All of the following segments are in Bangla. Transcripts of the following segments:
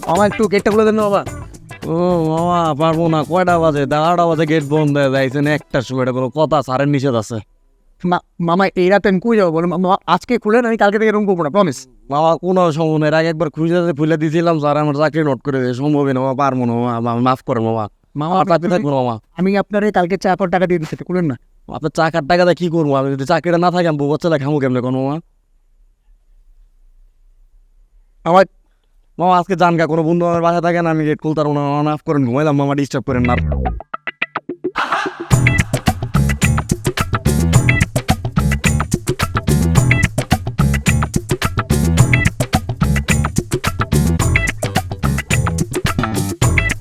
মামা একটু গেটটা খুলে দেন বাবা। ও মামা পারবো না, কয়টা বাজে? 11টা বাজে গেট বন্ধ হয়ে যাইছেন, একটার সময় এটা কোনো কথা? স্যারের নিষেধ আছে। মামা এই রাতে আমি কই যাবো বলো? মামা আজকে খুলেন, আমি কালকে থেকে এরকম করবো না, প্রমিস। মামা কোনো সম্ভব নেই, আগে একবার খুঁজে খুলে দিয়েছিলাম, স্যার আমার চাকরি নোট করে দিয়ে সম্ভবই না মামা, পারবো না মামা, মাফ করে মামা। মামা আমার চাকরি থাকবো না মামা। আমি আপনার কালকে চা পর টাকা দিয়ে দিচ্ছি, খুলেন না। আপনার চাকার টাকাটা কি করবো আমি? যদি চাকরিটা না থাকে আমি বউ বাচ্চাটা খামো কেমনে কোনো মামা? আমার মামা আজকে জানগা, কোনো বন্ধু আমার বাসা থাকে না, আমি গেট খুলতে পারবো না মামা, মাফ করেন, ঘুমাইলাম মামা, ডিস্টার্ব করেন না।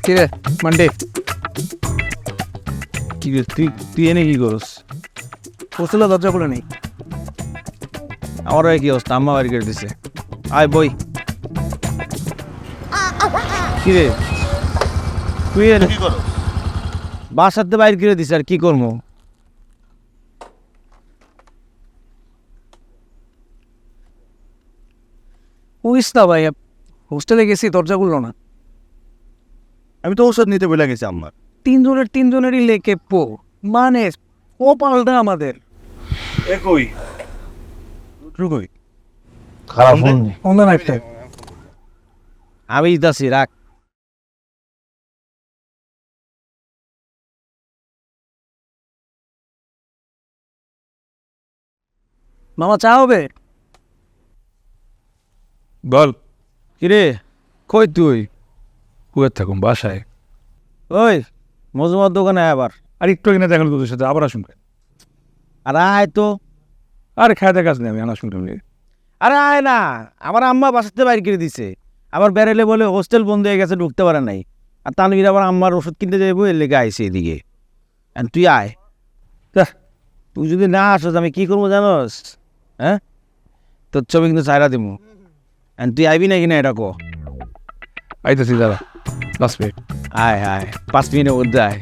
কি রে মান্ডে, কি রে, তুই এনে কি করস? হোস্টেল দরজা খুলে নেই। আমার কি অবস্থা, আম্মা বাড়ি করে দিছে। আয় বই। কি রে তুই এনে কি করস? বাসাতে বাইরে করে দিছে, আর কি করবো? কইস না ভাই, হোস্টেলে গেছি দরজা খুললো না। আমি তো ঔষধ নিতে বলে গেছি আম্মার। তিনজনেরই লেকে পো, মানে কপালটা আমাদের। কই কই খারাপ ফোন নেই। অন্য একটা আমি দিতাছি, রাখ। মামা চা হবে? বল। কিরে কই তুই? কুয়েত থাকুন বাসায়। ওই মজুমার দোকানে আয় আবার। আর একটু কিনে দেখালো তোদের সাথে, আবার আসুন। আর আয় তো। আরে খাইতে কাজ নেই, আমি আনা শুনলাম। আরে আয় না, আমার আম্মা বাসাতে বাইরে করে দিছে। আবার বেরেলে বলে হোস্টেল বন্ধ হয়ে গেছে, ঢুকতে পারে নাই। আর তানভীর আবার আম্মার ওষুধ কিনতে যাবো, এর লেগে আইসে এদিকে। And তুই আয়। তুই যদি না আসস আমি কি করবো জানোস? হ্যাঁ, তোর ছবি কিন্তু চাইরা দিব। And তুই আইবি নাকি না এটা কো? আইতেছি দাদা, 10 মিনিট। আয় আয়, 5 মিনিটের মধ্যে আয়।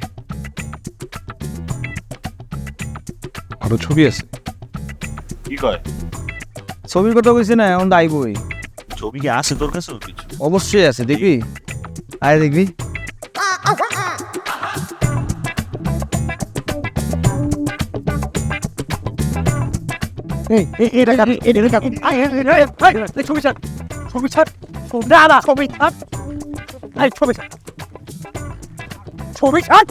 আরো ছবি আছে। কি কয়? ছবির কথা কইছে না, এখন আইবই। ছবি কি আছে তোর কাছে কিছু? অবশ্যই আছে, দেখবি? আয় দেখবি। এটা ছবি ছাড়, ছবি ছাড়, দাদা ছবি ছাড়, ছবি ছাড়, ছবি ছাড়।